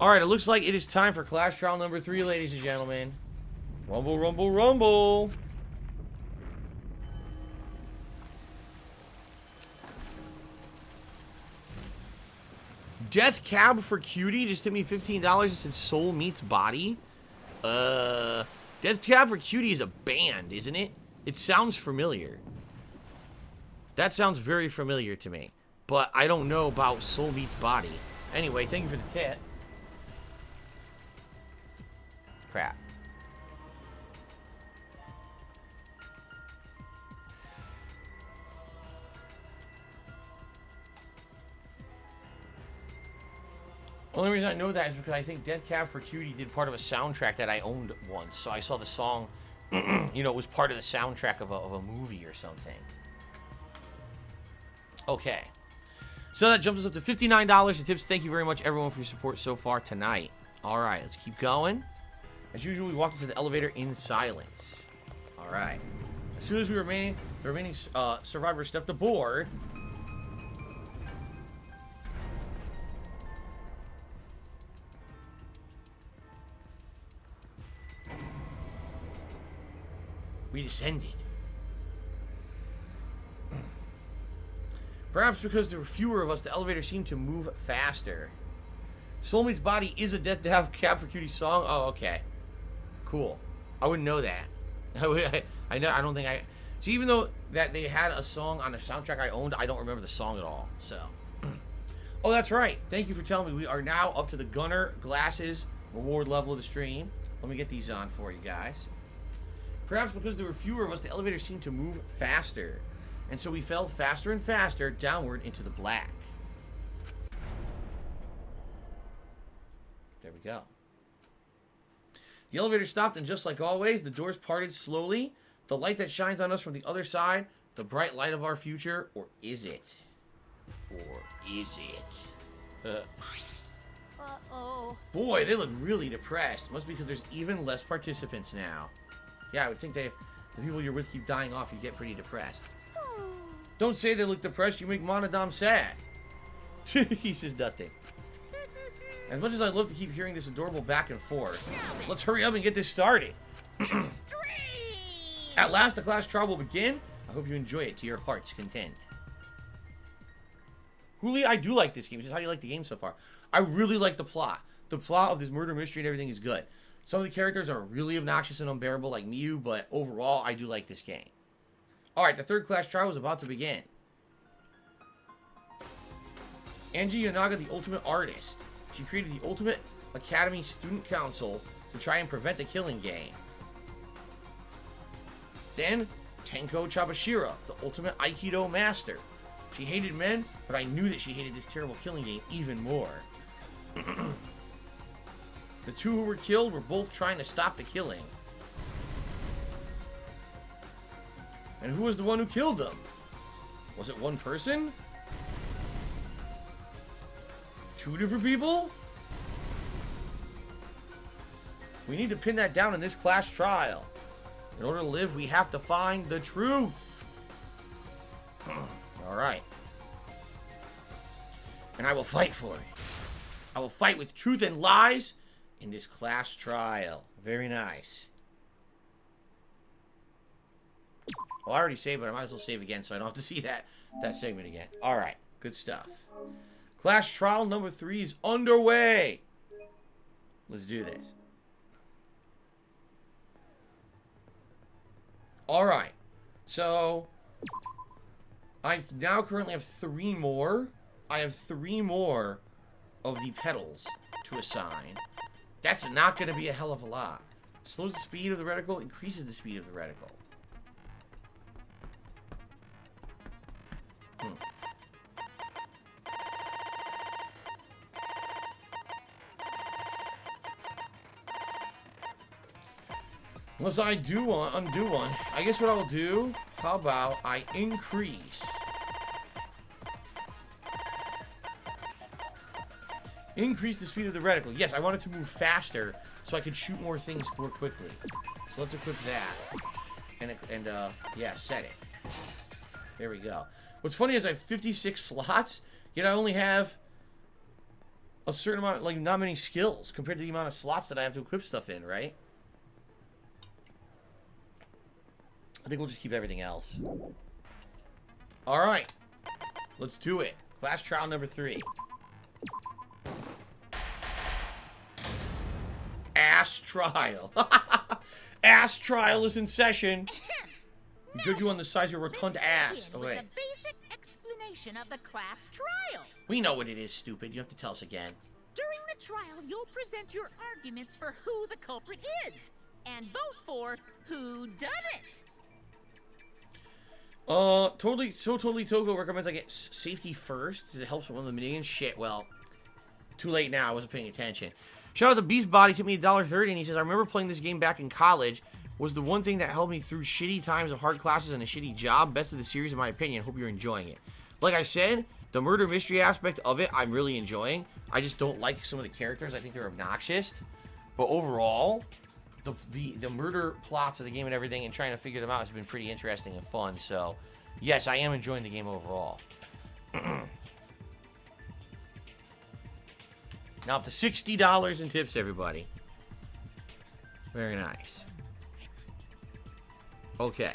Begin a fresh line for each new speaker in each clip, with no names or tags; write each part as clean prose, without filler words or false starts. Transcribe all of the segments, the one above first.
Alright, it looks like it is time for Clash Trial number 3, ladies and gentlemen. Rumble, rumble, rumble. Death Cab for Cutie just hit me $15. It said Soul Meets Body. Death Cab for Cutie is a band, isn't it? It sounds familiar. That sounds very familiar to me. But I don't know about Soul Meets Body. Anyway, thank you for the tip. Crap. Only reason I know that is because I think Death Cab for Cutie did part of a soundtrack that I owned once. So I saw the song, you know, it was part of the soundtrack of a movie or something. Okay. So that jumps us up to $59 in tips. Thank you very much, everyone, for your support so far tonight. All right, let's keep going. As usual, we walked into the elevator in silence. All right. As soon as the remaining survivors stepped aboard, we descended. Perhaps because there were fewer of us, the elevator seemed to move faster. Soul Meets Body is a Death Cab for Cutie song. Oh, okay. Cool. I wouldn't know that. I don't think I... So even though that they had a song on a soundtrack I owned, I don't remember the song at all. So... Oh, that's right. Thank you for telling me. We are now up to the Gunner Glasses reward level of the stream. Let me get these on for you guys. Perhaps because there were fewer of us, the elevator seemed to move faster. And so we fell faster and faster downward into the black. There we go. The elevator stopped, and just like always, the doors parted slowly. The light that shines on us from the other side, the bright light of our future, or is it? Or is it?
Uh-oh.
Boy, they look really depressed. Must be because there's even less participants now. Yeah, I would think if the people you're with keep dying off, you get pretty depressed. Don't say they look depressed, you make Monodom sad. He says nothing. As much as I'd love to keep hearing this adorable back and forth, let's hurry up and get this started. At last, the class trial will begin. I hope you enjoy it to your heart's content. Huli, I do like this game. This is how you like the game so far. I really like the plot. The plot of this murder mystery and everything is good. Some of the characters are really obnoxious and unbearable like Miyu, but overall, I do like this game. Alright, the third class trial is about to begin. Angie Yanaga, the ultimate artist. She created the Ultimate Academy Student Council to try and prevent the killing game. Then, Tenko Chabashira, the ultimate Aikido master. She hated men, but I knew that she hated this terrible killing game even more. The two who were killed were both trying to stop the killing. And who was the one who killed them? Was it one person? Two different people? We need to pin that down in this class trial. In order to live, we have to find the truth. Alright. And I will fight for it. I will fight with truth and lies in this class trial. Very nice. Well, I already saved, but I might as well save again so I don't have to see that segment again. Alright, good stuff. Class trial number 3 is underway. Let's do this. Alright. So, I now currently have 3 more. I have 3 more of the petals to assign. That's not going to be a hell of a lot. Slows the speed of the reticle, increases the speed of the reticle. Unless I undo one. I guess what I'll do, how about I increase the speed of the reticle. Yes, I want it to move faster so I can shoot more things more quickly. So let's equip that. And yeah, set it. There we go. What's funny is I have 56 slots, yet I only have a certain amount, like not many skills compared to the amount of slots that I have to equip stuff in, right? I think we'll just keep everything else. All right, let's do it. Class trial number 3. Ass trial. Ass trial is in session. We judge you on the size of your rotund ass. Oh, wait.
The basic explanation of the class trial.
We know what it is, stupid. You have to tell us again.
During the trial, you'll present your arguments for who the culprit is and vote for who done it.
Totally Togo recommends I get safety first. It helps with one of the minions. Shit, well, too late now. I wasn't paying attention. Shout out to Beast Body, took me $1.30, and he says, I remember playing this game back in college. Was the one thing that held me through shitty times of hard classes and a shitty job. Best of the series, in my opinion. Hope you're enjoying it. Like I said, the murder mystery aspect of it, I'm really enjoying. I just don't like some of the characters. I think they're obnoxious. But overall, the murder plots of the game and everything and trying to figure them out has been pretty interesting and fun. So, yes, I am enjoying the game overall. Now up to $60 in tips, everybody. Very nice. Okay.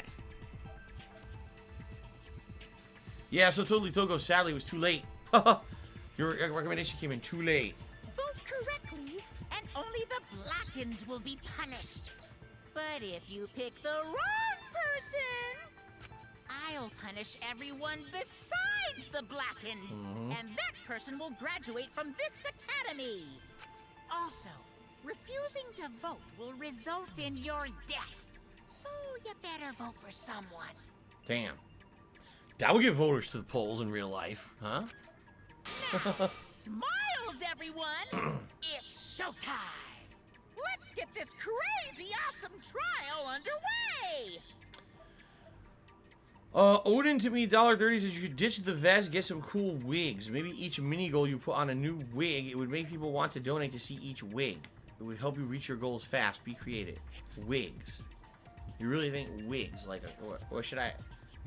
Yeah, so Totally Togo sadly was too late. Your recommendation came in too late.
Vote correctly, and only the blackened will be punished. But if you pick the wrong person, I'll punish everyone besides the blackened. And that person will graduate from this academy. Also, refusing to vote will result in your death. So you better vote for someone.
Damn. That would get voters to the polls in real life, huh?
Now, smiles, everyone! It's showtime! Let's get this crazy awesome trial underway!
Odin to me, $1.30 says you should ditch the vest, get some cool wigs. Maybe each mini goal you put on a new wig, it would make people want to donate to see each wig. It would help you reach your goals fast. Be creative. Wigs. You really think wigs? Like, or should I...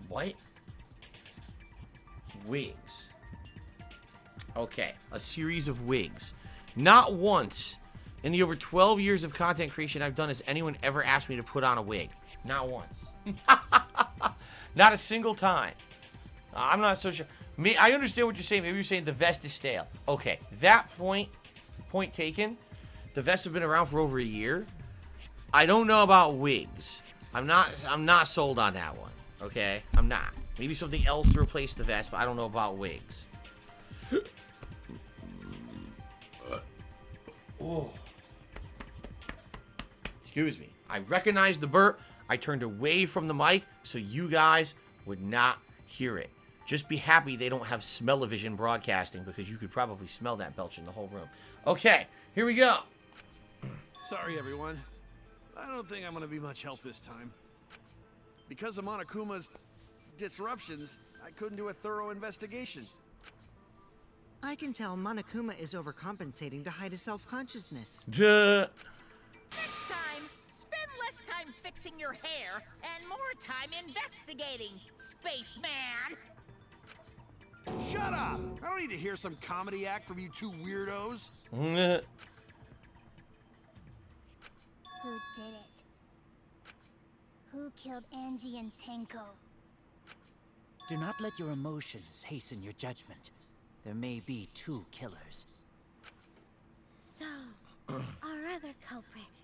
What? Wigs. Okay. A series of wigs. Not once in the over 12 years of content creation I've done has anyone ever asked me to put on a wig. Not once. Not a single time. I'm not so sure. I understand what you're saying. Maybe you're saying the vest is stale. Okay. That point taken. The vests have been around for over a year. I don't know about wigs. I'm not sold on that one. Okay? I'm not. Maybe something else to replace the vest, but I don't know about wigs. Oh. Excuse me. I recognized the burp. I turned away from the mic so you guys would not hear it. Just be happy they don't have smell-o-vision broadcasting because you could probably smell that belch in the whole room. Okay, here we go.
Sorry, everyone. I don't think I'm going to be much help this time. Because of Monokuma's disruptions, I couldn't do a thorough investigation.
I can tell Monokuma is overcompensating to hide his self-consciousness.
Duh.
Next time, spend less time fixing your hair and more time investigating, spaceman!
Shut up! I don't need to hear some comedy act from you two weirdos.
Who did it? Who killed Angie and Tenko?
Do not let your emotions hasten your judgment. There may be 2 killers.
So, our other culprit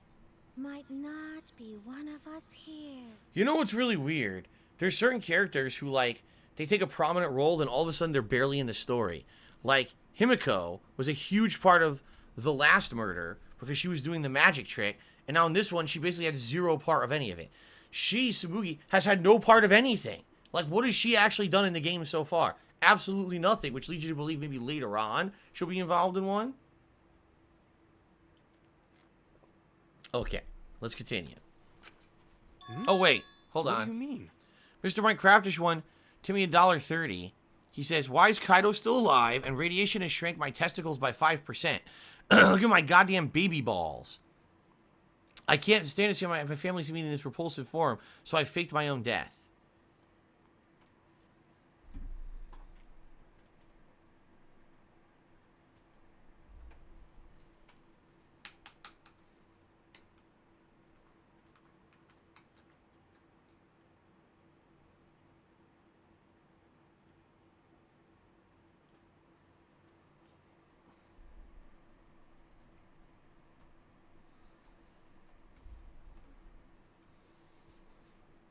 might not be one of us here.
You know what's really weird? There's certain characters who, like, they take a prominent role, then all of a sudden they're barely in the story. Like, Himiko was a huge part of the last murder because she was doing the magic trick, and now in this one, she basically had 0 part of any of it. She, Tsubugi, has had no part of anything. Like, what has she actually done in the game so far? Absolutely nothing, which leads you to believe maybe later on she'll be involved in one. Okay, let's continue. Oh, wait. Hold on.
What do you mean?
Mr. Minecraftish one, Timmy $1.30. He says, why is Kaido still alive and radiation has shrank my testicles by 5%? Look at my goddamn baby balls. I can't stand to see my family see me in this repulsive form, so I faked my own death.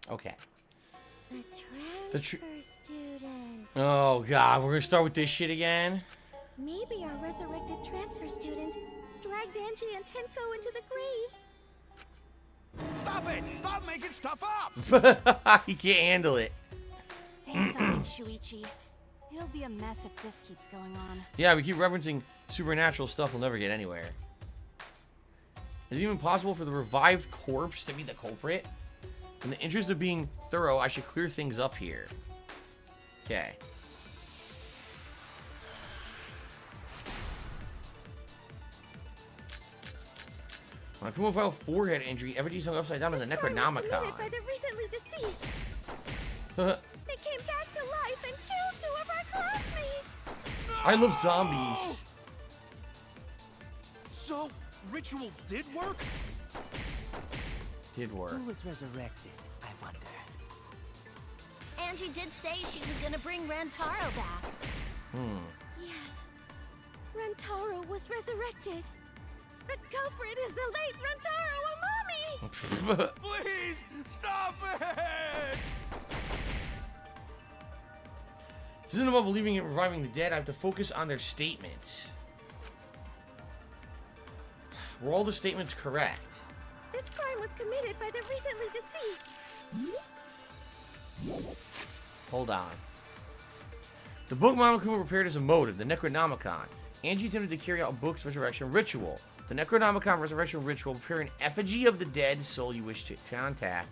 Okay.
The transfer student.
Oh god, we're gonna start with this shit again.
Maybe our resurrected transfer student dragged Angie and Tenko into the grave.
Stop it! Stop making stuff up!
He can't handle it.
Say something, Shuichi. It'll be a mess if this keeps going on.
Yeah, we keep referencing supernatural stuff. We'll never get anywhere. Is it even possible for the revived corpse to be the culprit? In the interest of being thorough, I should clear things up here. Okay. On a Kumofile forehead injury, effigies hung upside down in the Necronomicon.
By the recently deceased. They came back to life and killed 2 of our classmates.
I love zombies.
So, ritual did work?
Did work.
Who was resurrected, I wonder?
Angie did say she was gonna bring Rantaro back. Yes. Rantaro was resurrected. The culprit is the late Rantaro Amami!
Please, stop it!
This isn't about believing in reviving the dead. I have to focus on their statements. Were all the statements correct?
This crime was committed by the recently deceased.
Hold on. The book Monokuma prepared as a motive, the Necronomicon. Angie attempted to carry out book's resurrection ritual. The Necronomicon resurrection ritual will prepare an effigy of the dead soul you wish to contact.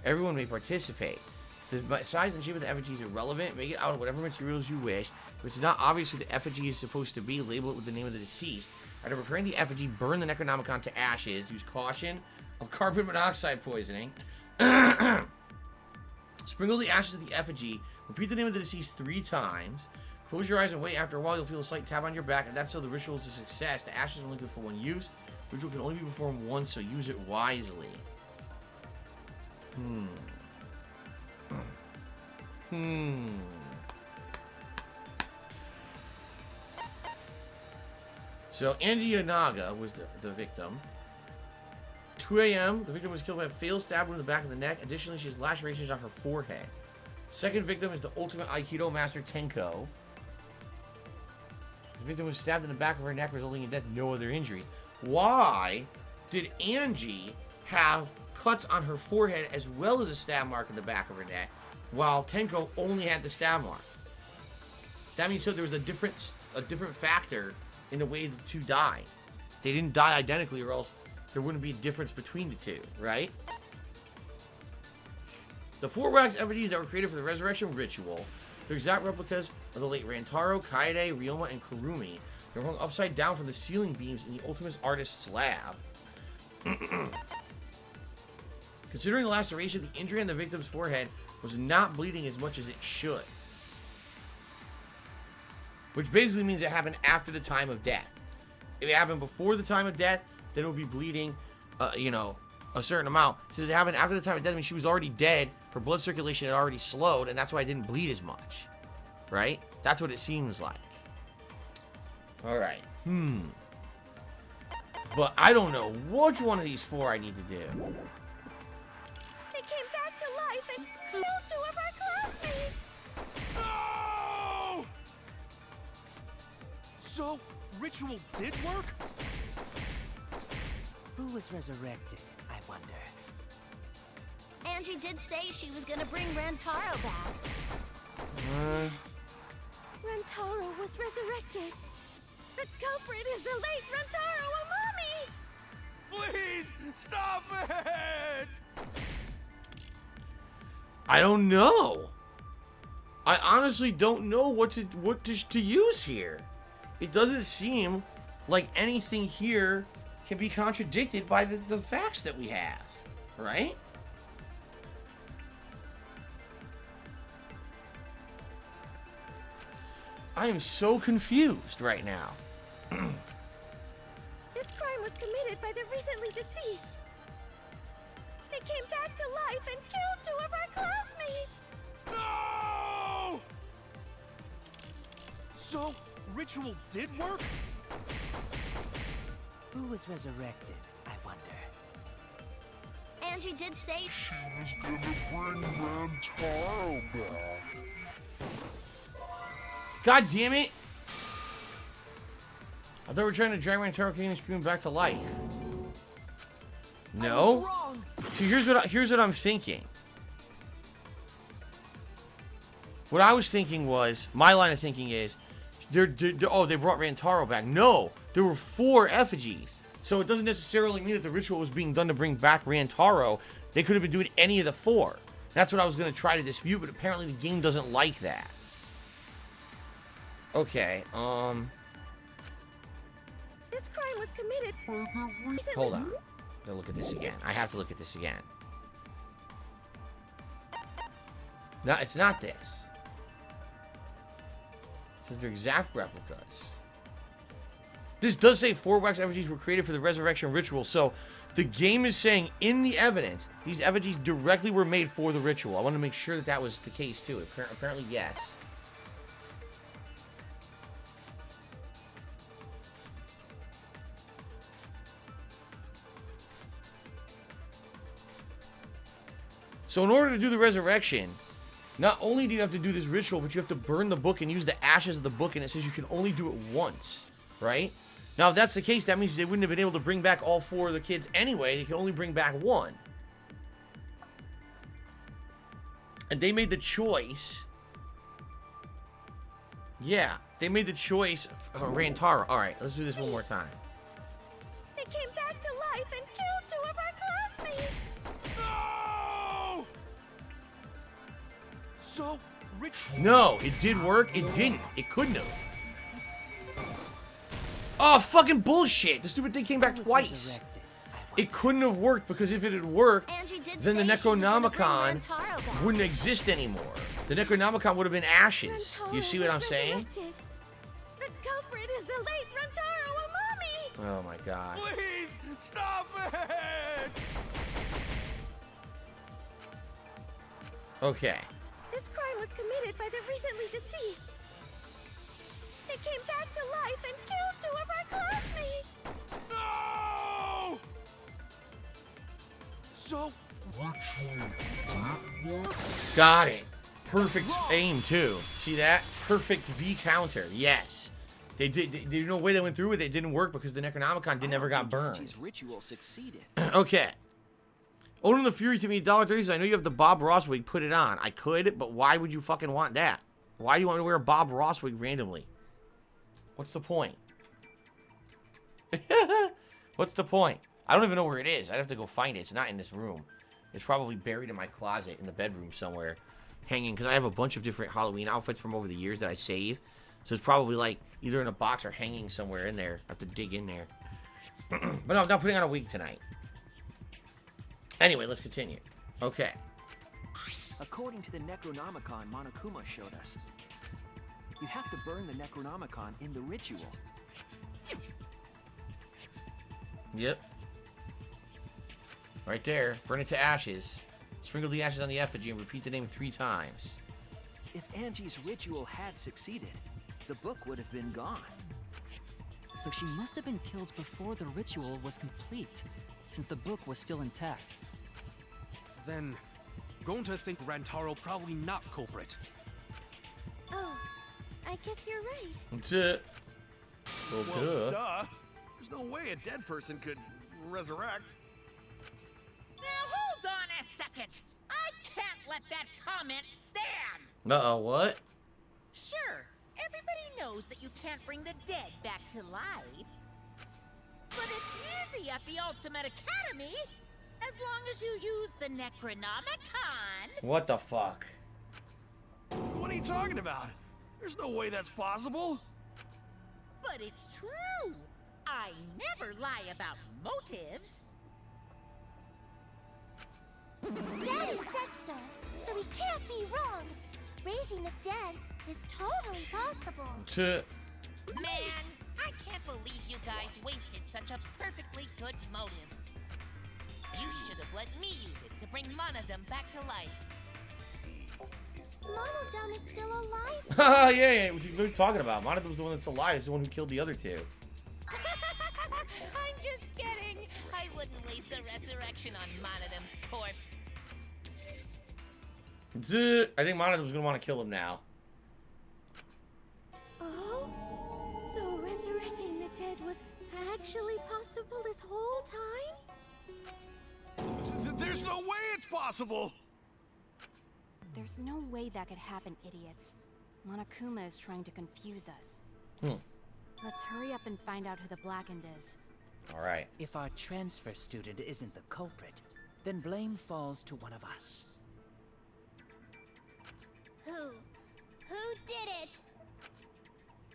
Everyone may participate. The size and shape of the effigy is irrelevant. Make it out of whatever materials you wish. If it's not obvious who the effigy is supposed to be, label it with the name of the deceased. After preparing the effigy, burn the Necronomicon to ashes. Use caution of carbon monoxide poisoning. Sprinkle the ashes of the effigy. Repeat the name of the deceased 3 times. Close your eyes and wait. After a while, you'll feel a slight tap on your back, and that's so the ritual is a success. The ashes are only good for 1 use. The ritual can only be performed once, so use it wisely. So, Angie Yanaga was the victim. 2 a.m., the victim was killed by a fatal stab wound in the back of the neck. Additionally, she has lacerations on her forehead. Second victim is the ultimate Aikido master, Tenko. The victim was stabbed in the back of her neck, resulting in death, no other injuries. Why did Angie have cuts on her forehead as well as a stab mark in the back of her neck, while Tenko only had the stab mark? That means so there was a different factor in the way the 2 died. They didn't die identically, or else there wouldn't be a difference between the 2, right? The 4 wax effigies that were created for the resurrection ritual, they're exact replicas of the late Rantaro, Kaede, Ryoma, and Kurumi. They're hung upside down from the ceiling beams in the Ultimate Artist's lab. Considering the laceration, the injury on the victim's forehead was not bleeding as much as it should. Which basically means it happened after the time of death. If it happened before the time of death, then it would be bleeding, a certain amount. Since it happened after the time of death, I mean, she was already dead, her blood circulation had already slowed, and that's why it didn't bleed as much. Right? That's what it seems like. Alright. But I don't know which one of these 4 I need to do.
They came back to life and killed 2 of our classmates.
No! So, ritual did work?
Who was resurrected, I wonder?
Angie did say she was gonna bring Rantaro back. Rantaro was resurrected. The culprit is the late Rantaro Amami!
Please, stop it!
I don't know. I honestly don't know what to use here. It doesn't seem like anything here can be contradicted by the facts that we have, right? I am so confused right now.
This crime was committed by the recently deceased. They came back to life and killed 2 of our classmates.
No! So, ritual did work?
Who was resurrected, I wonder?
Angie did say
God damn it! I thought we were trying to drag Rantaro King and Scream back to life. No? See, here's what I'm thinking. What I was thinking was, my line of thinking is, oh, they brought Rantaro back. No, there were 4 effigies. So it doesn't necessarily mean that the ritual was being done to bring back Rantaro. They could have been doing any of the 4. That's what I was going to try to dispute, but apparently the game doesn't like that. Okay,
this crime was committed.
hold on. Gotta look at this again. I have to look at this again. No, it's not this. It says they're exact replicas. This does say 4 wax effigies were created for the resurrection ritual, so the game is saying in the evidence, these effigies directly were made for the ritual. I want to make sure that that was the case too. Apparently, yes. So in order to do the resurrection, not only do you have to do this ritual, but you have to burn the book and use the ashes of the book, and it says you can only do it once, right? Now, if that's the case, that means they wouldn't have been able to bring back all 4 of the kids anyway. They can only bring back 1. And they made the choice. Yeah, they made the choice. Rantaro. All right, let's do this one more time.
They came back to life and killed 2 of our classmates.
No! So,
No, it did work. It didn't. It couldn't have. Oh, fucking bullshit. The stupid thing came back twice. It couldn't have worked because if it had worked, then the Necronomicon wouldn't exist anymore. The Necronomicon would have been ashes. You see what I'm saying?
The culprit is the late Rantaro Amami.
Oh my god.
please stop it!
Okay.
This crime was committed by the recently deceased. They came back to life and killed 2 of our classmates.
No! So,
Got it. Perfect aim too. See that? Perfect V counter. Yes. They did. There's no way they went through with it. It didn't work because the Necronomicon never got burned.
Angie's ritual succeeded.
Okay. Owning the Fury to me $1.30 says, I know you have the Bob Ross wig. Put it on. I could, but why would you fucking want that? Why do you want me to wear a Bob Ross wig randomly? What's the point? What's the point? I don't even know where it is. I'd have to go find it. It's not in this room. It's probably buried in my closet in the bedroom somewhere. Hanging, because I have a bunch of different Halloween outfits from over the years that I save. So it's probably like either in a box or hanging somewhere in there. I have to dig in there. But no, I'm not putting on a wig tonight. Anyway, let's continue. Okay.
According to the Necronomicon Monokuma showed us, you have to burn the Necronomicon in the ritual.
Yep. Right there. Burn it to ashes. Sprinkle the ashes on the effigy and repeat the name 3 times.
If Angie's ritual had succeeded, the book would have been gone.
So she must have been killed before the ritual was complete, since the book was still intact.
Then, going to think Rantaro probably not culprit.
Oh, I guess you're right.
That's it. Well,
well,
duh.
duh. There's no way a dead person could resurrect.
Now hold on a second. I can't let that comment stand.
Uh-oh, what?
Sure, everybody knows that you can't bring the dead back to life. But it's easy at the Ultimate Academy, as long as you use the Necronomicon.
What the fuck?
What are you talking about? There's no way that's possible.
But it's true. I never lie about motives.
Daddy said so, so he can't be wrong. Raising the dead is totally possible.
Man, I can't believe you guys wasted such a perfectly good motive. You should have let me use it to bring Monodum back to life.
Monodum is still alive.
Haha, yeah. What are you talking about? Monodum's the one that's alive. It's the one who killed the other 2.
I'm just kidding.
I wouldn't waste a resurrection on Monodam's corpse.
I think Monodam's gonna want to kill him now.
Oh? So resurrecting the dead was actually possible this whole time?
There's no way it's possible!
There's no way that could happen, idiots. Monokuma is trying to confuse us. Let's hurry up and find out who the Blackened is.
Alright.
If our transfer student isn't the culprit, then blame falls to one of us.
Who did it?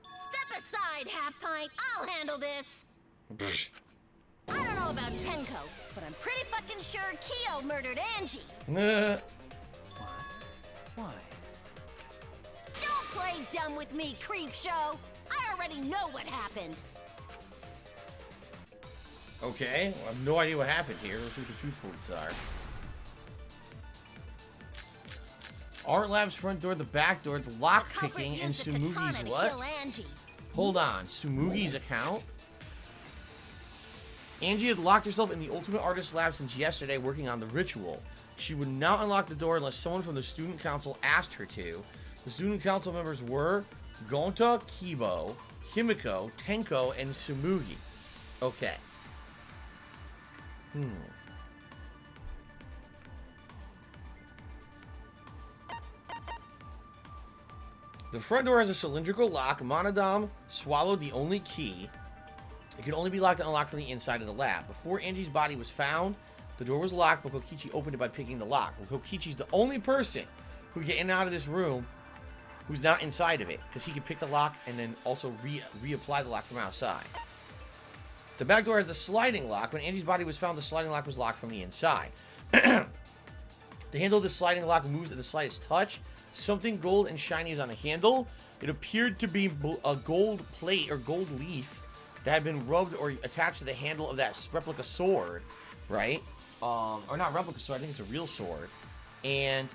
Step aside, Half Pint. I'll handle this. I don't know about Tenko, but I'm pretty fucking sure Kyo murdered Angie.
What? Why?
Don't play dumb with me, Creepshow. I already know what happened.
Okay, I have no idea what happened here. Let's see what the truth points are. Art Lab's front door, the back door, the lock picking, and Sumugi's what? Hold on, Sumugi's account? Angie had locked herself in the Ultimate Artist Lab since yesterday working on the ritual. She would not unlock the door unless someone from the student council asked her to. The student council members were Gonta, Kibo, Himiko, Tenko, and Sumugi. Okay. The front door has a cylindrical lock. Monodam swallowed the only key. It could only be locked and unlocked from the inside of the lab. Before Angie's body was found, the door was locked, but Kokichi opened it by picking the lock. Well, Kokichi's the only person who can get in and out of this room who's not inside of it, because he can pick the lock and then also reapply the lock from outside. The back door has a sliding lock. When Angie's body was found, the sliding lock was locked from the inside. The handle of the sliding lock moves at the slightest touch. Something gold and shiny is on the handle. It appeared to be a gold plate or gold leaf that had been rubbed or attached to the handle of that replica sword, right? Or not replica sword, I think it's a real sword. And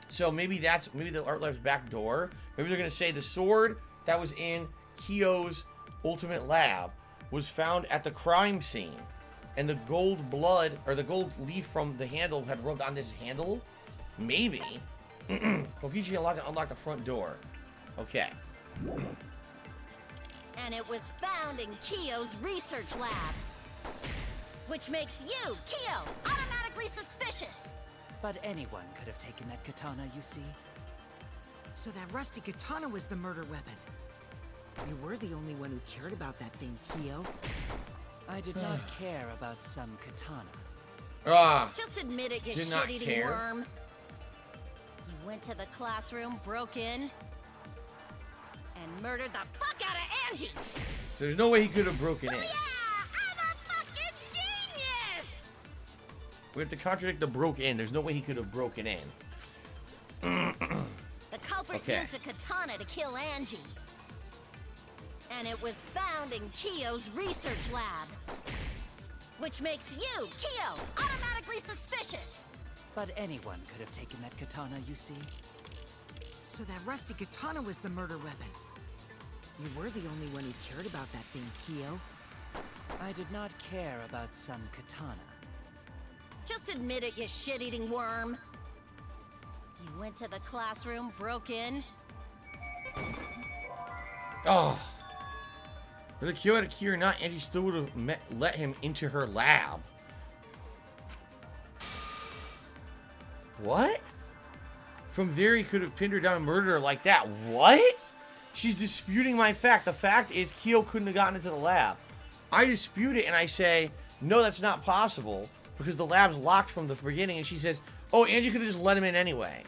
so maybe the Art Lab's back door. Maybe they're gonna say the sword that was in Kyo's Ultimate Lab was found at the crime scene, and the gold blood or the gold leaf from the handle had rubbed on this handle. Maybe. Kokichi unlocked the front door. Okay.
And it was found in Kyo's research lab. Which makes you, Kyo, automatically suspicious.
But anyone could have taken that katana, you see.
So that rusty katana was the murder weapon. You were the only one who cared about that thing, Kyo.
I did not care about some katana.
Just admit it, you
did not
shit-eating
care.
worm. You went to the classroom, broke in, and murdered the fuck out of Angie.
There's no way he could have broken in.
Yeah, I'm a fucking genius!
We have to contradict the broke in. There's no way he could have broken in.
The culprit
Okay.
used a katana to kill Angie. And it was found in Kyo's research lab. Which makes you, Kyo, automatically suspicious.
But anyone could have taken that katana, you see.
So that rusty katana was the murder weapon. You were the only one who cared about that thing, Kyo.
I did not care about some katana.
Just admit it, you shit-eating worm. You went to the classroom, broke in.
Oh. Whether Kyo had a key or not, Angie still would have let him into her lab. What? From there, he could have pinned her down and murdered her like that. What? She's disputing my fact. The fact is, Kyo couldn't have gotten into the lab. I dispute it, and I say, no, that's not possible, because the lab's locked from the beginning, and she says, oh, Angie could have just let him in anyway.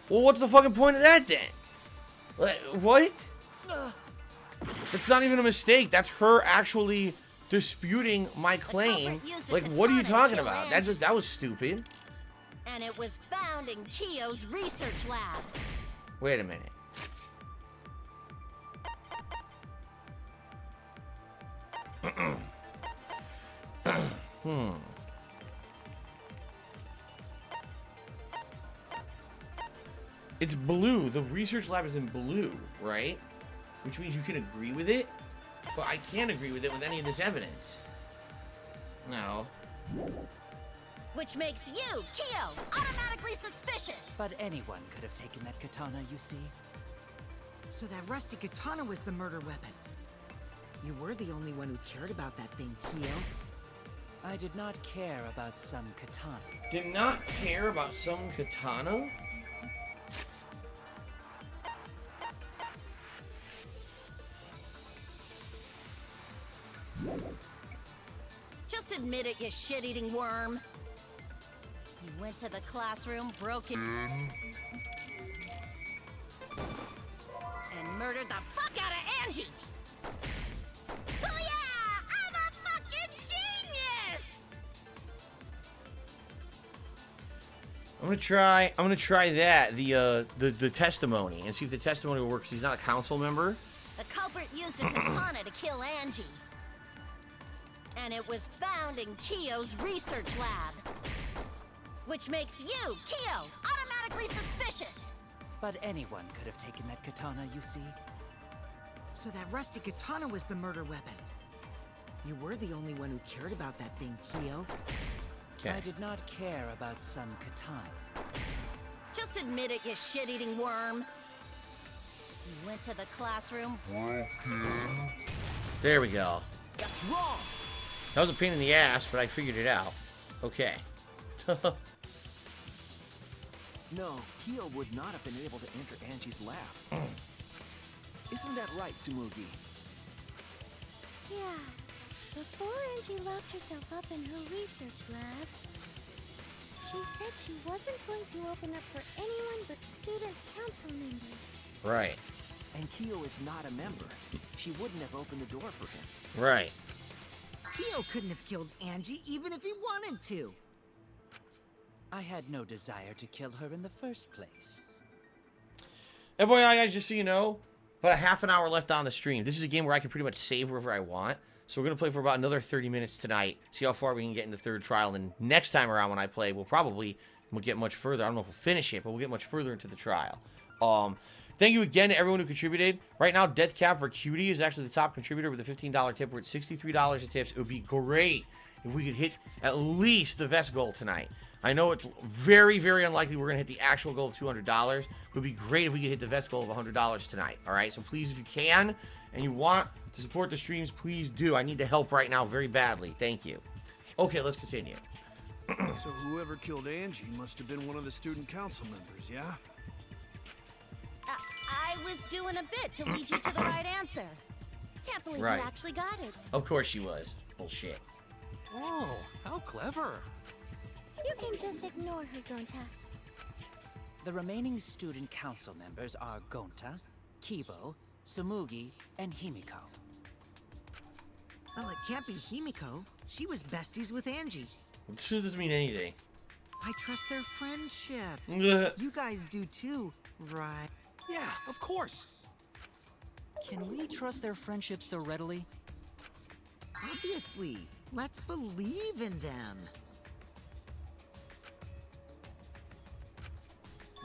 Well, what's the fucking point of that, then? What? It's not even a mistake. That's her actually disputing my claim. Like, what are you talking about? That was stupid.
And it was found in Kyo's research lab.
Wait a minute. It's blue. The research lab is in blue, right? Which means you can agree with it. but I can't agree with it with any of this evidence. No.
Which makes you, Kyo, automatically suspicious.
But anyone could have taken that katana, you see.
So that rusty katana was the murder weapon. You were the only one who cared about that thing, Kyo.
I did not care about some katana.
Did not care about some katana?
Just admit it, you shit-eating worm. You went to the classroom, broke it, and murdered the fuck out of Angie! Booyah! I'm a fucking genius!
I'm gonna try that, the testimony, and see if the testimony will work, because he's not a council member.
The culprit used a katana to kill Angie. And it was found in Kyo's research lab. Which makes you, Kyo, automatically suspicious.
But anyone could have taken that katana, you see.
So that rusty katana was the murder weapon. You were the only one who cared about that thing, Kyo.
Okay.
I did not care about some katana.
Just admit it, you shit-eating worm. You went to the classroom.
There we go.
That's wrong!
That was a pain in the ass, but I figured it out. Okay.
No, Kyo would not have been able to enter Angie's lab. Isn't that right, Tsumugi?
Yeah. Before Angie locked herself up in her research lab, she said she wasn't going to open up for anyone but student council members.
Right.
And Kyo is not a member. She wouldn't have opened the door for him.
Right.
Kyo couldn't have killed Angie even if he wanted to.
I had no desire to kill her in the first place.
FYI, guys, just so you know, about a half an hour left on the stream. This is a game where I can pretty much save wherever I want. So we're going to play for about another 30 minutes tonight. See how far we can get in the third trial. And next time around when I play, we'll get much further. I don't know if we'll finish it, but we'll get much further into the trial. Thank you again to everyone who contributed. Right now, Death Cab for Cutie is actually the top contributor with a $15 tip. We're at $63 in tips. It would be great if we could hit at least the vest goal tonight. I know it's very, very unlikely we're going to hit the actual goal of $200. It would be great if we could hit the vest goal of $100 tonight. All right, so please, if you can and you want to support the streams, please do. I need the help right now very badly. Thank you. Okay, let's continue.
So whoever killed Angie must have been one of the student council members, yeah?
I was doing a bit to lead you to the right answer. Can't believe
Right.
you actually got it.
Of course she was. Bullshit.
Oh, how clever.
You can just ignore her, Gonta.
The remaining student council members are Gonta, Kibo, Tsumugi, and Himiko.
Well, it can't be Himiko. She was besties with Angie.
It doesn't mean anything.
I trust their friendship.
Ugh.
You guys do too, right?
Yeah, of course.
Can we trust their friendship so readily?
Obviously. Let's believe in them.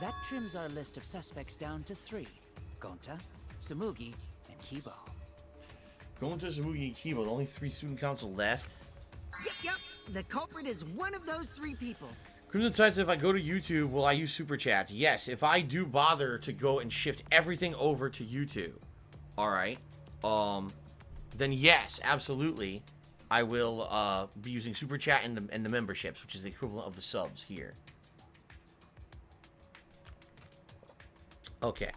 That trims our list of suspects down to 3. Gonta, Tsumugi, and Kibo.
Going to Tsumugi and Kibo, the only 3 student council left.
Yep. The culprit is one of those 3 people.
Crimson Tide said, if I go to YouTube, will I use Super Chats? Yes, if I do bother to go and shift everything over to YouTube. Alright. Then yes, absolutely. I will be using Super Chat and the memberships, which is the equivalent of the subs here. Okay.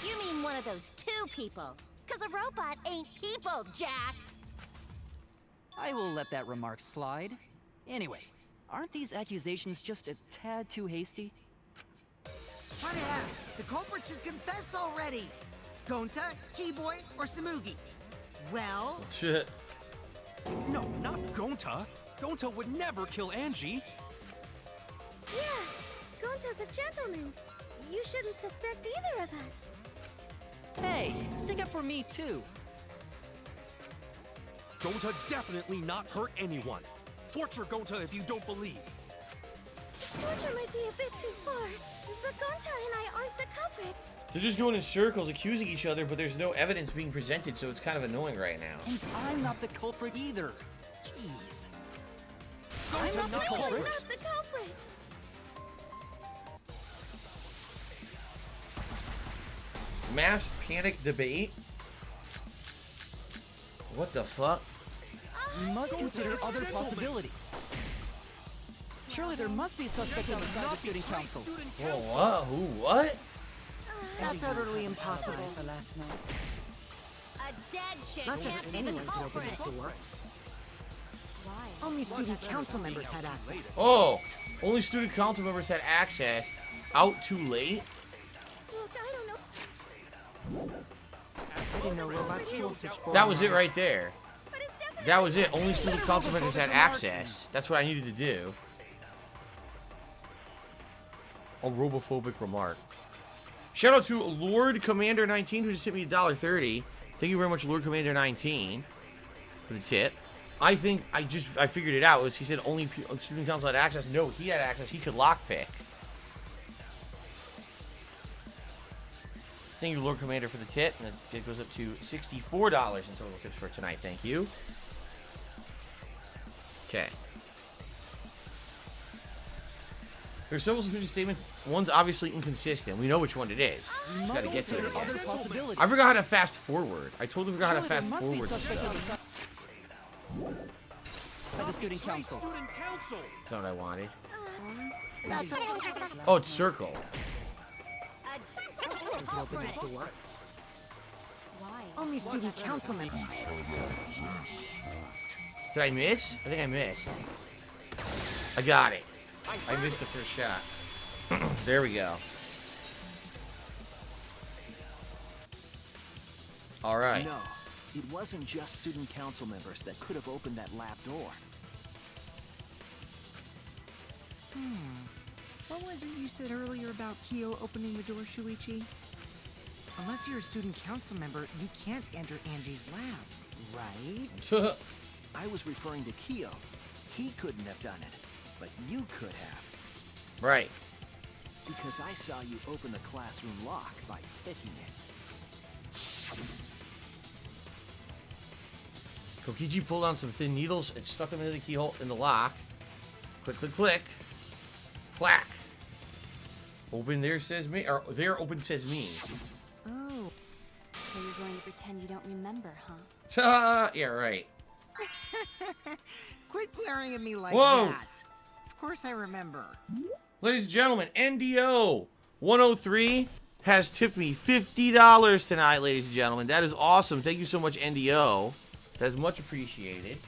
You mean one of those 2 people? Because a robot ain't people, Jack!
I will let that remark slide. Anyway, aren't these accusations just a tad too hasty?
What else? The culprit should confess already. Gonta, Keyboy, or Tsumugi? Well...
No, not Gonta. Gonta would never kill Angie.
Yeah, Gonta's a gentleman. You shouldn't suspect either of us.
Hey, stick up for me too.
Gonta definitely not hurt anyone. Torture Gonta if you don't believe.
Torture might be a bit too far, but Gonta and I aren't the culprits.
They're just going in circles, accusing each other, but there's no evidence being presented, so it's kind of annoying right now.
And I'm not the culprit either. Jeez.
I'm not the culprit.
culprit.
Not the culprit.
Mass panic debate? What the fuck?
We must consider other possibilities. Surely there must be suspects outside the student council.
Whoa, what? Who, what?
That's utterly impossible.
For last night.
A dead chick
Not just
can't be the
anyone can open
culprit.
that door.
Why?
Only student council members had access.
Oh, only student council members had access. Out too late?
Look, I don't know.
I didn't know robots told such
That was it right there.
But it's definitely
That was it. Only student council members had access. That's what I needed to do. A robophobic remark. Shout out to Lord Commander 19 who just hit me $1.30. Thank you very much, Lord Commander 19, for the tip. I think I figured it out. He said only student council had access. No, he had access. He could lockpick. Thank you, Lord Commander, for the tip. And it goes up to $64 in total tips for tonight. Thank you. Okay. There's several security statements. One's obviously inconsistent. We know which one it is.
We
Gotta
must
get to it
consider other
again.
possibilities.
I forgot how to fast forward. I totally forgot how to
Surely there
fast
must be
forward.
suspects
Stuff.
outside the student council.
That's not what I wanted.
That's
Oh, it's circle.
a dead chick can't be the
open
culprit.
that door.
Why?
Only student council members.
Did I miss? I think I missed. I got it. I missed the first shot. There we go. All right.
No, it wasn't just student council members that could have opened that lab door.
What was it you said earlier about Kyo opening the door, Shuichi? Unless you're a student council member, you can't enter Angie's lab, right?
I was referring to Kyo. He couldn't have done it, but you could have.
Right.
Because I saw you open the classroom lock by picking it.
Kokiji pulled on some thin needles and stuck them into the keyhole in the lock. Click, click, click. Clack. Open there, says me. Or there, open, says me.
Oh.
So you're going to pretend you don't remember, huh?
Yeah, right.
Quit glaring at me like
Whoa.
that. Of course I remember.
Ladies and gentlemen, NDO 103 has tipped me $50 tonight, ladies and gentlemen. That is awesome. Thank you so much, NDO. That is much appreciated.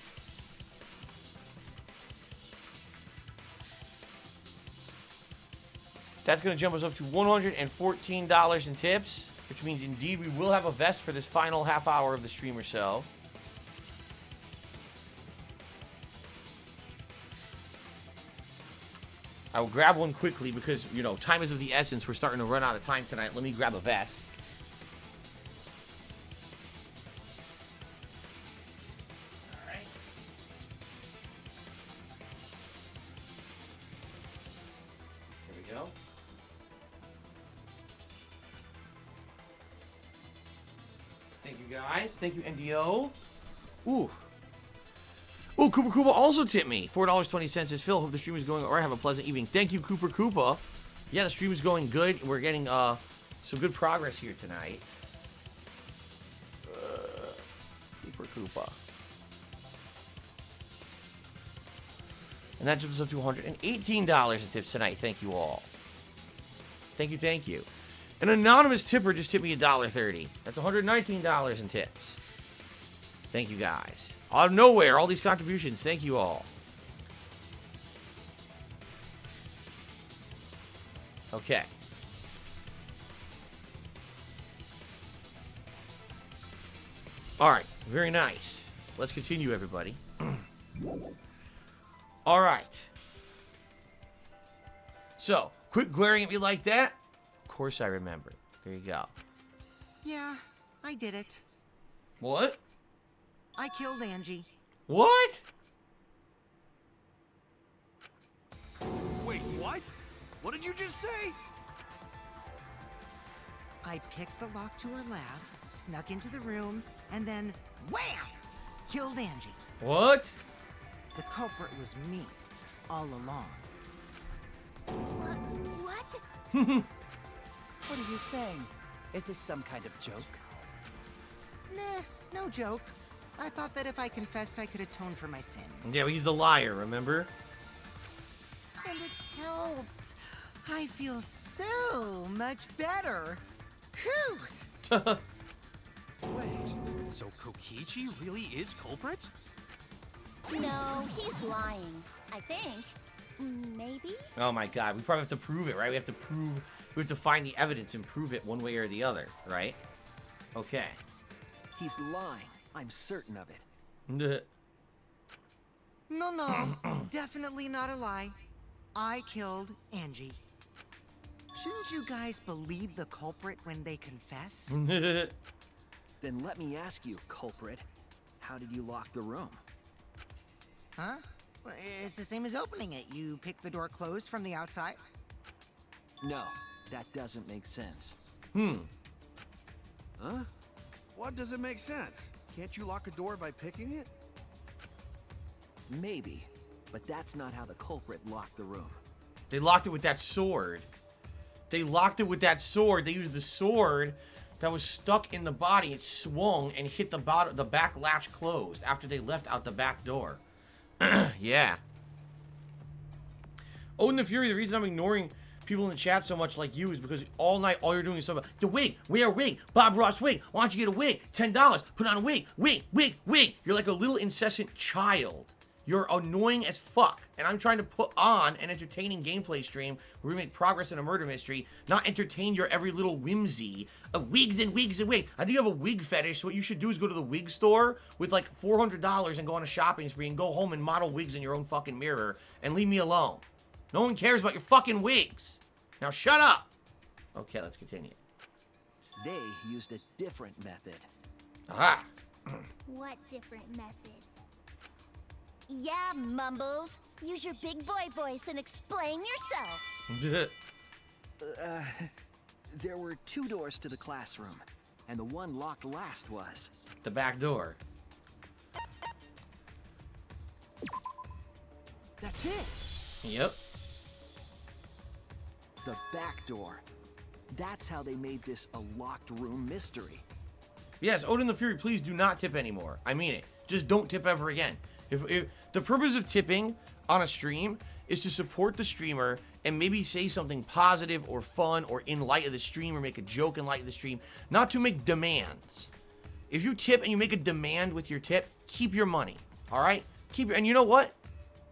That's going to jump us up to $114 in tips, which means indeed we will have a vest for this final half hour of the stream or so. I will grab one quickly because, you know, time is of the essence. We're starting to run out of time tonight. Let me grab a vest. All right. Here we go. Thank you, guys. Thank you, NDO. Ooh. Ooh, Koopa Koopa also tipped me. $4.20 says Phil. Hope the stream is going all right. Have a pleasant evening. Thank you, Koopa Koopa. Yeah, the stream is going good. We're getting some good progress here tonight. Koopa Koopa. And that jumps up to $118 in tips tonight. Thank you all. Thank you, thank you. An anonymous tipper just tipped me $1.30. That's $119 in tips. Thank you, guys. Out of nowhere, all these contributions. Thank you all. Okay. All right. Very nice. Let's continue, everybody. All right. So, quit glaring at me like that. Of course I remember. There you go.
Yeah, I did it.
What?
I killed Angie.
What?
Wait, what? What did you just say?
I picked the lock to her lab, snuck into the room, and then wham! Killed Angie.
What?
The culprit was me, all along.
What?
What are you saying? Is this some kind of joke?
Nah, no joke. I thought that if I confessed, I could atone for my sins.
Yeah, but he's the liar, remember?
And it helped. I feel so much better. Whew!
Wait, so Kokichi really is culprit?
No, he's lying. I think. Maybe?
Oh my god, we probably have to prove it, right? We have to find the evidence and prove it one way or the other, right? Okay.
He's lying. I'm certain of it.
No, definitely not a lie. I killed Angie. Shouldn't you guys believe the culprit when they confess?
Then let me ask you, culprit, how did you lock the room?
Huh? Well, it's the same as opening it. You pick the door closed from the outside.
No, that doesn't make sense.
Huh? What doesn't make sense? Can't you lock a door by picking it?
Maybe, but that's not how the culprit locked the room.
They locked it with that sword. They locked it with that sword. They used the sword that was stuck in the body. It swung and hit the back latch closed after they left out the back door. Yeah. Odin the Fury, the reason I'm ignoring people in the chat so much like you is because all night all you're doing is something. The wig, wear a wig, Bob Ross wig. Why don't you get a wig? $10. Put on a wig, wig. You're like a little incessant child. You're annoying as fuck. And I'm trying to put on an entertaining gameplay stream where we make progress in a murder mystery, not entertain your every little whimsy of wigs and wigs and wigs. I think you have a wig fetish, so what you should do is go to the wig store with like $400 and go on a shopping spree and go home and model wigs in your own fucking mirror and leave me alone. No one cares about your fucking wigs. Now shut up. Okay, let's continue.
They used a different method.
Aha.
What different method? Yeah, Mumbles. Use your big boy voice and explain yourself.
There were 2 doors to the classroom, and the one locked last was...
The back door.
That's it!
Yep.
The back door. That's how they made this a locked room mystery.
Yes, Odin the Fury, please do not tip anymore. I mean it. Just don't tip ever again. If the purpose of tipping on a stream is to support the streamer and maybe say something positive or fun or in light of the stream or make a joke in light of the stream, not to make demands. If you tip and you make a demand with your tip, keep your money, all right? And you know what?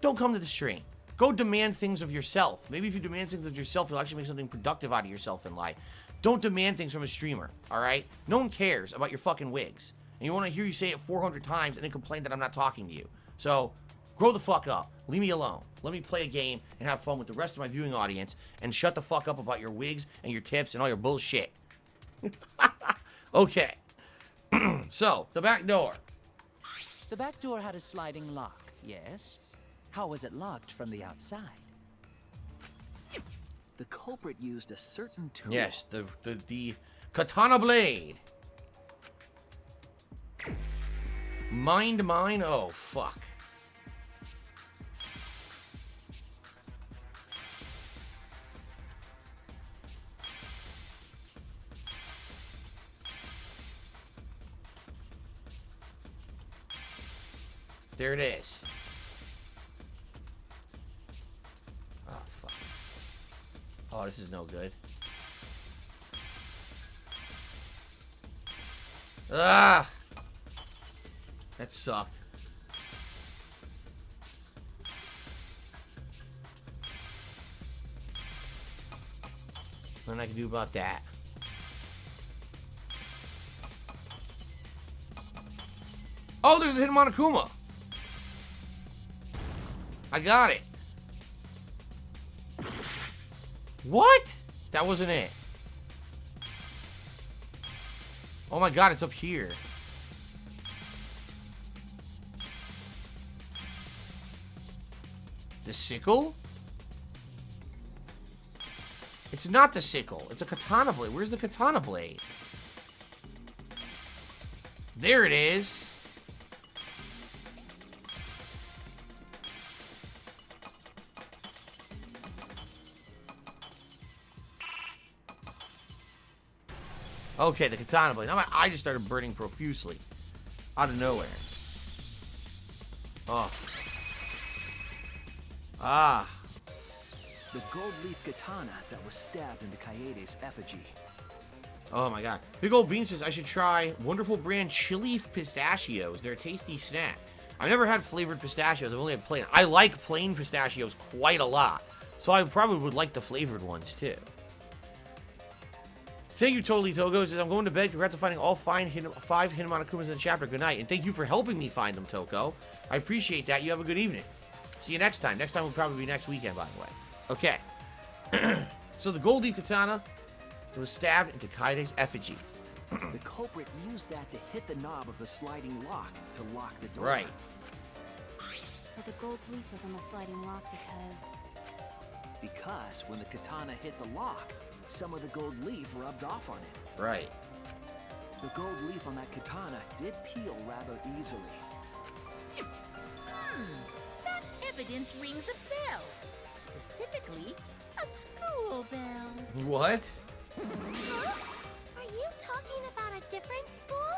Don't come to the stream. Go demand things of yourself. Maybe if you demand things of yourself, you'll actually make something productive out of yourself in life. Don't demand things from a streamer, all right? No one cares about your fucking wigs. And you want to hear you say it 400 times and then complain that I'm not talking to you. So, grow the fuck up. Leave me alone. Let me play a game and have fun with the rest of my viewing audience and shut the fuck up about your wigs and your tips and all your bullshit. Okay. So, the back door.
The back door had a sliding lock, yes? How was it locked from the outside?
The culprit used a certain tool.
Yes, the katana blade. Mind mine? Oh, fuck. There it is. Oh, fuck. Oh, this is no good. Ah! That sucked. Nothing I can do about that. Oh, there's a hidden Monokuma. I got it. What? That wasn't it. Oh my god, it's up here. The sickle? It's not the sickle. It's a katana blade. Where's the katana blade? There it is. Okay, the katana blade. Now my eye just started burning profusely. Out of nowhere. Oh. Ah.
The gold leaf katana that was stabbed into Kaede's effigy.
Oh my god. Big Old Bean says I should try Wonderful Brand Chili Pistachios. They're a tasty snack. I've never had flavored pistachios. I've only had plain. I like plain pistachios quite a lot. So I probably would like the flavored ones too. Thank you, Totally Togo. Says, I'm going to bed. Congrats on finding all 5 hidden Monokumas in the chapter. Good night. And thank you for helping me find them, Toko. I appreciate that. You have a good evening. See you next time. Next time will probably be next weekend, by the way. Okay. So the gold leaf katana was stabbed into Kaede's effigy.
The culprit used that to hit the knob of the sliding lock to lock the door.
Right.
So the gold leaf was on the sliding lock
Because when the katana hit the lock, some of the gold leaf rubbed off on it.
Right.
The gold leaf on that katana did peel rather easily.
That evidence rings a bell. Specifically, a school bell.
What?
Huh? Are you talking about a different school?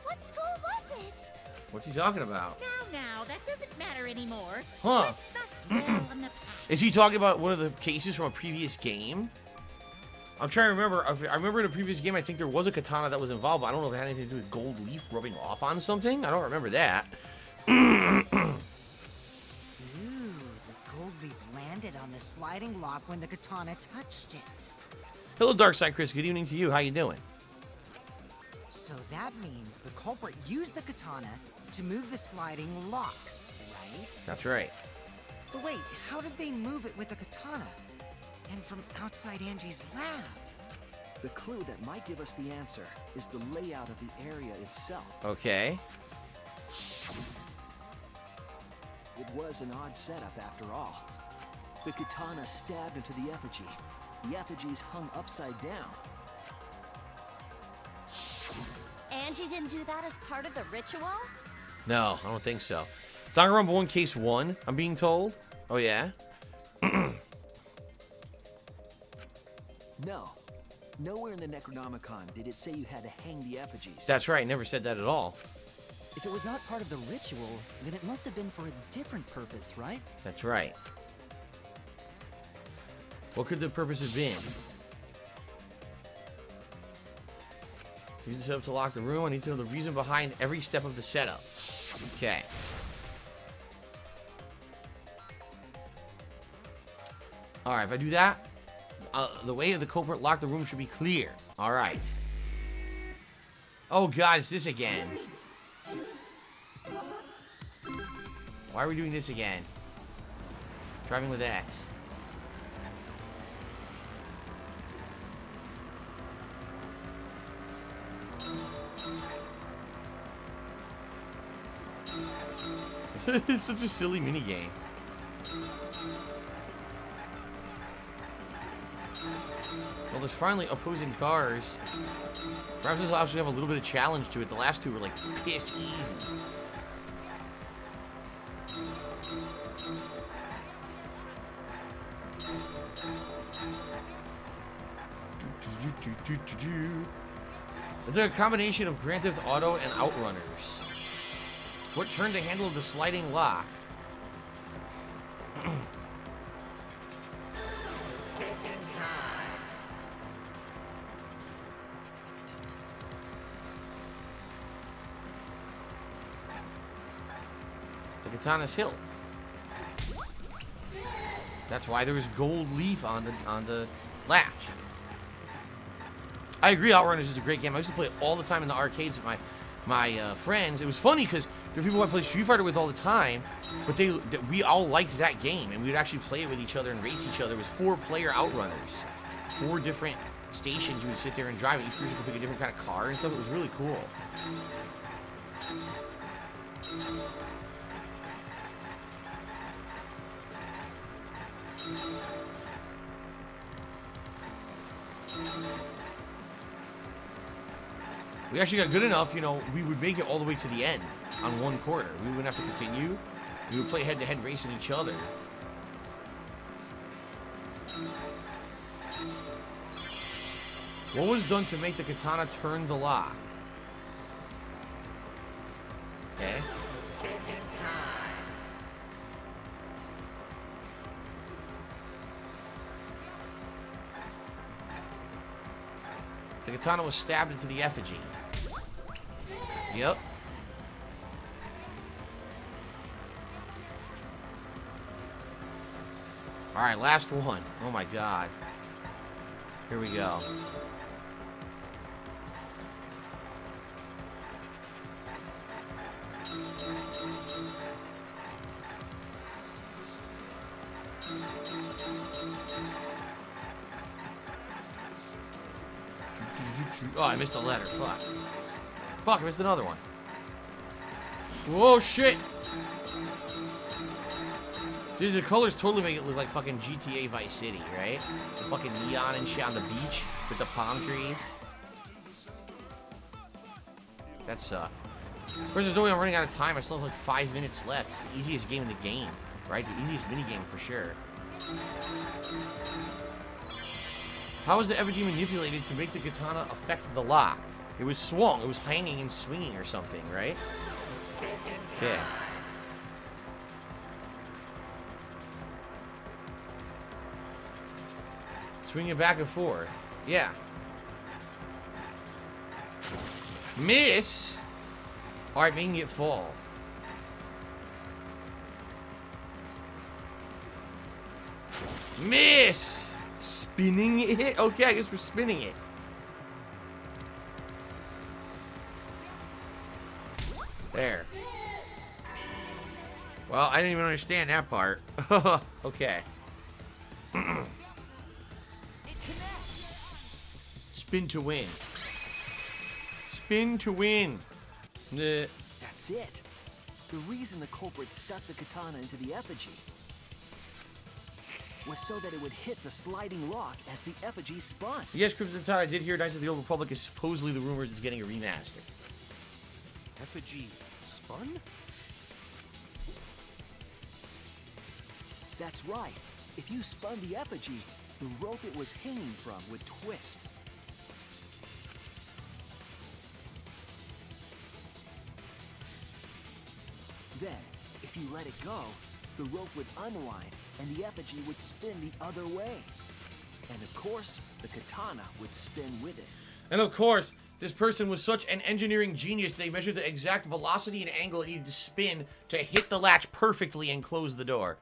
What school was it?
What's he talking about?
Now, that doesn't matter anymore.
Huh.
Let's not dwell on the past.
Is he talking about one of the cases from a previous game? I'm trying to remember. I remember in a previous game, I think there was a katana that was involved, but I don't know if it had anything to do with gold leaf rubbing off on something. I don't remember that.
Ooh, the gold leaf landed on the sliding lock when the katana touched it.
Hello, Darkside Chris. Good evening to you. How you doing?
So that means the culprit used the katana to move the sliding lock, right?
That's right.
But wait, how did they move it with the katana? And from outside Angie's lab?
The clue that might give us the answer is the layout of the area itself.
Okay.
It was an odd setup after all. The katana stabbed into the effigy. The effigies hung upside down.
Angie didn't do that as part of the ritual?
No, I don't think so. Danganronpa 1 Case 1, I'm being told. Oh, yeah?
No. Nowhere in the Necronomicon did it say you had to hang the effigies.
That's right. Never said that at all.
If it was not part of the ritual, then it must have been for a different purpose, right?
That's right. What could the purpose have been? Use the setup to lock the room. I need to know the reason behind every step of the setup. Okay. Alright, if I do that, the way of the culprit lock the room should be clear. Alright. Oh god, it's this again. Why are we doing this again? Driving with X. It's such a silly minigame. Well, there's finally opposing cars. Perhaps this will actually have a little bit of challenge to it. The last two were like piss easy. It's a combination of Grand Theft Auto and Outrunners. What turned the handle of the sliding lock? The katana's hilt. That's why there was gold leaf on the latch. I agree, Outrunners is a great game. I used to play it all the time in the arcades with my friends. It was funny because there were people I played Street Fighter with all the time, but we all liked that game, and we'd actually play it with each other and race each other. It was 4-player Outrunners. 4 different stations you would sit there and drive. Each person could pick a different kind of car and stuff. It was really cool. We actually got good enough, you know, we would make it all the way to the end on one quarter. We wouldn't have to continue. We would play head-to-head racing each other. What was done to make the katana turn the lock? Okay. The katana was stabbed into the effigy. Yep. Alright, last one. Oh my god. Here we go. Oh, I missed a letter. Fuck. Fuck, I missed another one. Whoa, shit! Dude, the colors totally make it look like fucking GTA Vice City, right? The fucking neon and shit on the beach with the palm trees. That sucked. Of course, there's no way I'm running out of time. I still have like 5 minutes left. It's the easiest game in the game, right? The easiest minigame for sure. How was the effigy manipulated to make the katana affect the lock? It was swung. It was hanging and swinging or something, right? Okay. Swing it back and forth. Yeah. Miss! Alright, making it fall. Miss! Spinning it? Okay, I guess we're spinning it. There. Well, I didn't even understand that part. Okay. Spin to win. Spin to win.
That's it. The reason the culprit stuck the katana into the effigy was so that it would hit the sliding lock as the effigy spun.
Yes, Crimson Tide, I did hear Knights of the Old Republic is supposedly the rumors is getting a remaster.
Effigy spun?
That's right. If you spun the effigy, the rope it was hanging from would twist. Then, if you let it go, the rope would unwind and the effigy would spin the other way. And of course, the katana would spin with it.
And of course, this person was such an engineering genius they measured the exact velocity and angle it needed to spin to hit the latch perfectly and close the door.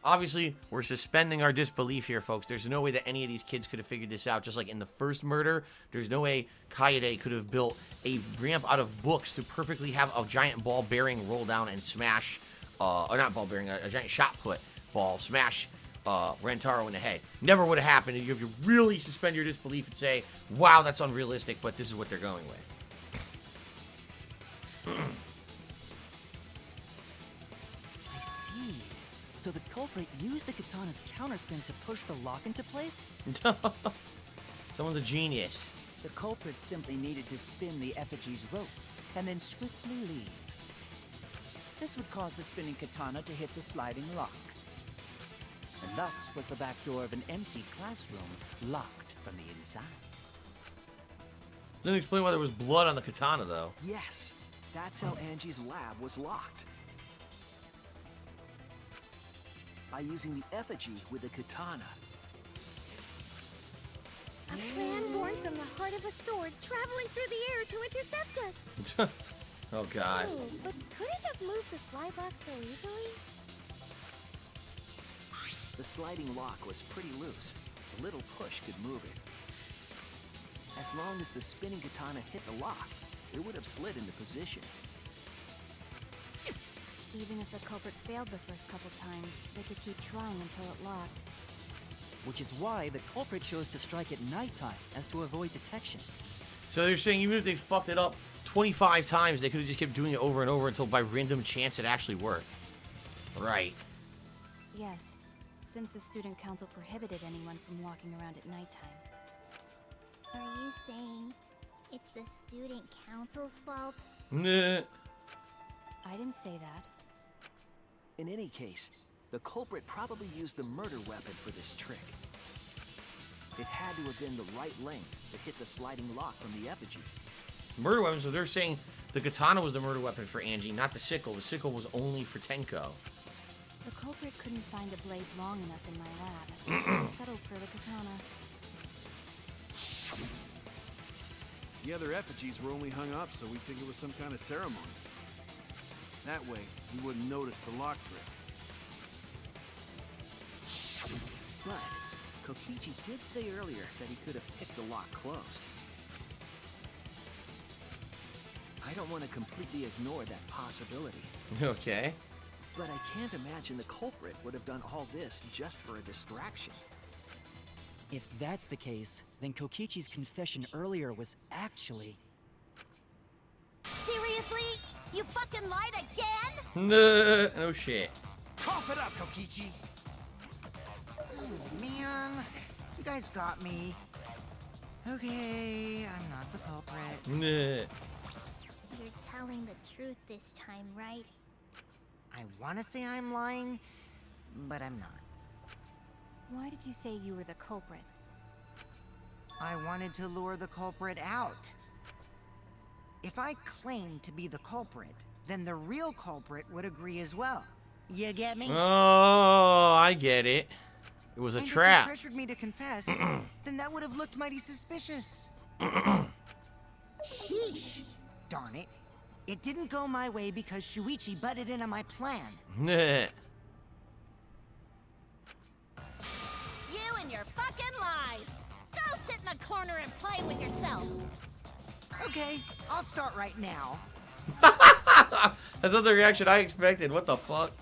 Obviously, we're suspending our disbelief here, folks. There's no way that any of these kids could have figured this out. Just like in the first murder, there's no way Kaede could have built a ramp out of books to perfectly have a giant ball bearing roll down and smash, or not ball bearing, a giant shot put ball smash Rentaro in the head. Never would have happened. You have to really suspend your disbelief and say, wow, that's unrealistic, but this is what they're going with.
I see. So the culprit used the katana's counterspin to push the lock into place?
Someone's a genius.
The culprit simply needed to spin the effigy's rope and then swiftly leave. This would cause the spinning katana to hit the sliding lock. And thus was the back door of an empty classroom locked from the inside.
Didn't explain why there was blood on the katana, though.
Yes, that's how Angie's lab was locked. By using the effigy with the katana.
A plan born from the heart of a sword traveling through the air to intercept us.
Oh, God.
Oh, but could it have moved the slide lock so easily?
The sliding lock was pretty loose. A little push could move it. As long as the spinning katana hit the lock, it would have slid into position.
Even if the culprit failed the first couple times, they could keep trying until it locked.
Which is why the culprit chose to strike at nighttime, as to avoid detection.
So you're saying even if they fucked it up 25 times, they could have just kept doing it over and over until by random chance it actually worked. Right.
Yes, since the student council prohibited anyone from walking around at nighttime.
Are you saying It's the student council's fault.
Nah.
I didn't say that.
In any case, the culprit probably used the murder weapon for this trick. It had to have been the right length that hit the sliding lock from the effigy.
Murder weapon, so they're saying the katana was the murder weapon for Angie, not the sickle. The sickle was only for Tenko.
The culprit couldn't find a blade long enough in my lab, so he settled for the katana.
The other effigies were only hung up, so we think it was some kind of ceremony. That way, we wouldn't notice the lock trick.
But Kokichi did say earlier that he could have picked the lock closed. I don't want to completely ignore that possibility.
Okay.
But I can't imagine the culprit would have done all this just for a distraction.
If that's the case, then Kokichi's confession earlier was actually...
Seriously? You fucking lied again?
No shit.
Cough it up, Kokichi!
Oh, man, you guys got me. Okay, I'm not the culprit.
Nah.
You're telling the truth this time, right?
I want to say I'm lying, but I'm not.
Why did you say you were the culprit?
I wanted to lure the culprit out. If I claimed to be the culprit, then the real culprit would agree as well. You get me?
Oh, I get it. It was a
And
trap.
if they pressured me to confess, then that would have looked mighty suspicious. Sheesh. Darn it. It didn't go my way because Shuichi butted in on my plan.
Nah.
You and your fucking lies! Go sit in the corner and play with yourself!
Okay, I'll start right now.
That's not the reaction I expected. What the fuck?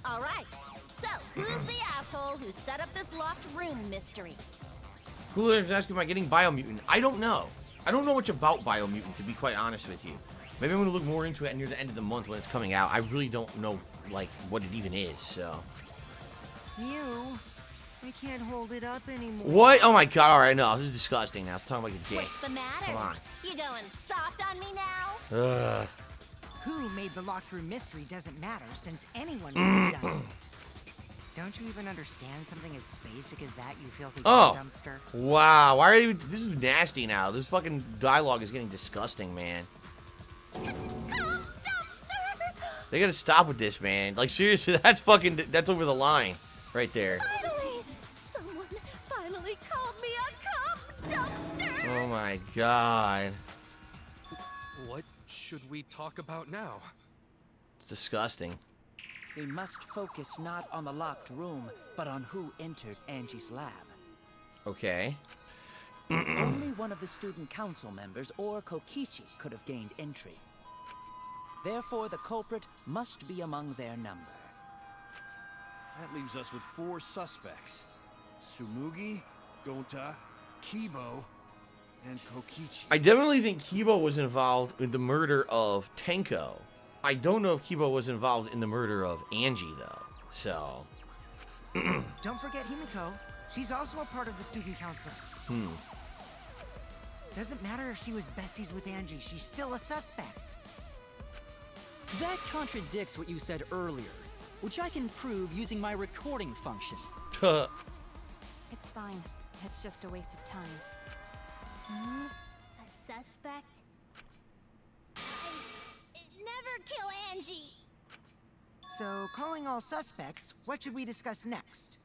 Alright, so who's the asshole who set up this locked room mystery?
Cooler is asking about getting Biomutant. I don't know. I don't know much about Biomutant, to be quite honest with you. Maybe I'm going to look more into it near the end of the month when it's coming out. I really don't know, like, what it even is, so.
You, I can't hold it up anymore.
What? Oh my god, alright, no, this is disgusting now. It's talking like a dick.
What's the matter?
Come on.
You going soft on me now?
Ugh.
Who made the locked room mystery doesn't matter since anyone could have done it. Don't you even understand something as basic as that, you filthy dumpster?
Wow, why are you... This is nasty now. This fucking dialogue is getting disgusting, man.
Come, dumpster!
They gotta stop with this, man. Like, seriously, that's fucking... That's over the line. Right there.
Finally! Someone finally called me a cum dumpster!
Oh my god.
What should we talk about now?
It's disgusting.
We must focus not on the locked room, but on who entered Angie's lab.
Okay.
Only one of the student council members or Kokichi could have gained entry. Therefore, the culprit must be among their number.
That leaves us with 4 suspects. Tsumugi, Gonta, Kibo, and Kokichi.
I definitely think Kibo was involved in the murder of Tenko. I don't know if Kibo was involved in the murder of Angie, though. So...
Don't forget Himiko. She's also a part of the student council. Doesn't matter if she was besties with Angie, she's still a suspect.
That contradicts what you said earlier, which I can prove using my recording function.
It's fine. It's just a waste of time.
A suspect? Never kill Angie!
So, calling all suspects, what should we discuss next?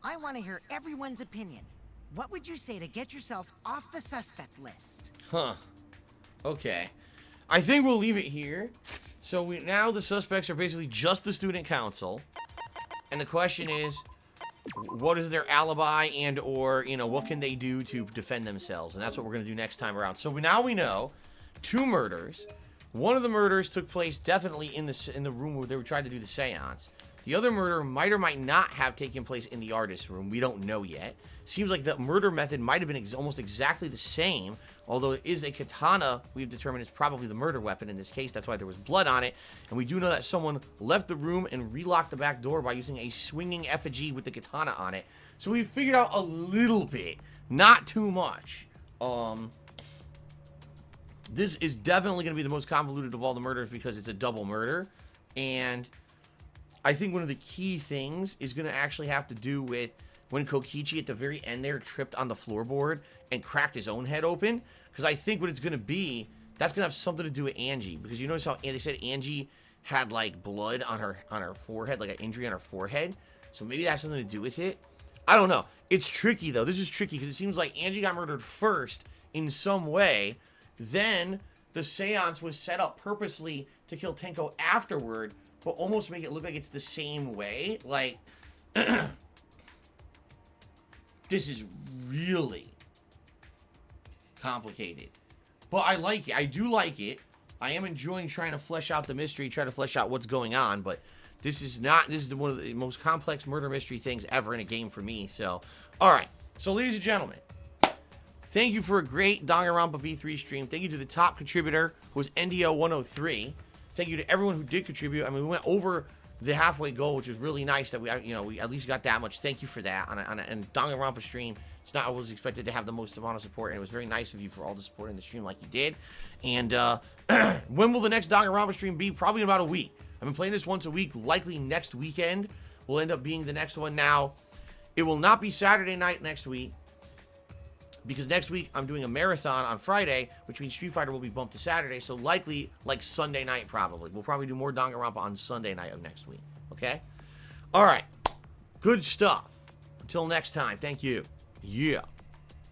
I want to hear everyone's opinion. What would you say to get yourself off the suspect list?
Huh. Okay. I think we'll leave it here. So now the suspects are basically just the student council. And the question is, what is their alibi and or, you know, what can they do to defend themselves? And that's what we're going to do next time around. So now we know 2 murders. One of the murders took place definitely in the room where they were trying to do the seance. The other murder might or might not have taken place in the artist's room. We don't know yet. Seems like the murder method might have been almost exactly the same, although it is a katana. We've determined is probably the murder weapon in this case. That's why there was blood on it. And we do know that someone left the room and relocked the back door by using a swinging effigy with the katana on it. So we've figured out a little bit, not too much. This is definitely going to be the most convoluted of all the murders because it's a double murder. And I think one of the key things is going to actually have to do with when Kokichi at the very end there tripped on the floorboard and cracked his own head open. Because I think what it's going to be, that's going to have something to do with Angie. Because you notice how they said Angie had like blood on her forehead, like an injury on her forehead. So maybe that's something to do with it. I don't know. It's tricky though. This is tricky because it seems like Angie got murdered first in some way. Then the seance was set up purposely to kill Tenko afterward, but almost make it look like it's the same way. Like, this is really complicated. But I like it. I do like it. I am enjoying trying to flesh out the mystery, try to flesh out what's going on, but this is one of the most complex murder mystery things ever in a game for me. So, all right. So, ladies and gentlemen, thank you for a great Danganronpa V3 stream. Thank you to the top contributor, who was NDO103. Thank you to everyone who did contribute. I mean, we went over the halfway goal, which was really nice that we at least got that much. Thank you for that. On a Danganronpa stream, it's not always expected to have the most amount of support, and it was very nice of you for all the support in the stream like you did. And when will the next Danganronpa stream be? Probably in about a week. I've been playing this once a week. Likely next weekend will end up being the next one. Now, it will not be Saturday night next week, because next week I'm doing a marathon on Friday, which means Street Fighter will be bumped to Saturday. So likely like Sunday night probably. We'll probably do more Danganronpa on Sunday night of next week. Okay? All right. Good stuff. Until next time. Thank you. Yeah.